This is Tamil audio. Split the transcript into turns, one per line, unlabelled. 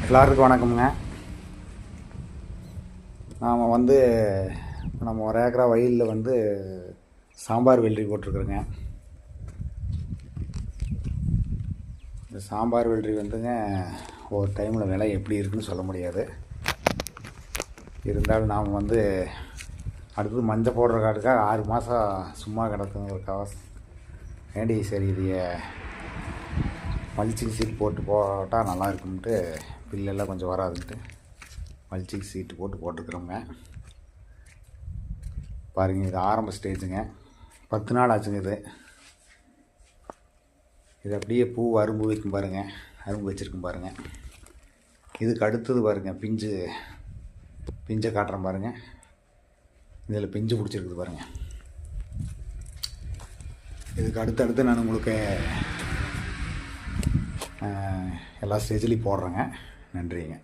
எல்லாருக்கும் வணக்கம்ங்க. நாம் நம்ம ஒரு ஏக்கரா வயலில் சாம்பார் வெள்ளரி போட்டிருக்குறோங்க. இந்த சாம்பார் வெள்ளரி ஒரு டைமில் விலை எப்படி இருக்குன்னு சொல்ல முடியாது. இருந்தாலும் நாம் அடுத்தது மஞ்சள் போடுற காட்டுக்காக 6 மாதம் சும்மா கிடக்குங்கிறதுக்காக வேண்டி சரி இதைய மல்ச்சிங் சீட் போட்டால் நல்லா இருக்கும்ட்டு, பில்லெல்லாம் கொஞ்சம் வராதுன்ட்டு மல்ச்சிங் சீட்டு போட்டுக்கிறோங்க. பாருங்கள், இது ஆரம்ப ஸ்டேஜுங்க. 10 நாள் ஆச்சுங்க. இது அப்படியே பூ அரும்பு வைக்கும் பாருங்கள், அரும்பு வச்சுருக்கும் பாருங்கள். இதுக்கு அடுத்தது பாருங்கள், பிஞ்சை காட்டுறேன் பாருங்கள். இதில் பிஞ்சு பிடிச்சிருக்குது பாருங்கள். இதுக்கு அடுத்தடுத்து நான் உங்களுக்கு எல்லா ஸ்டேஜ்லேயும் போடுறேங்க. நன்றிங்க.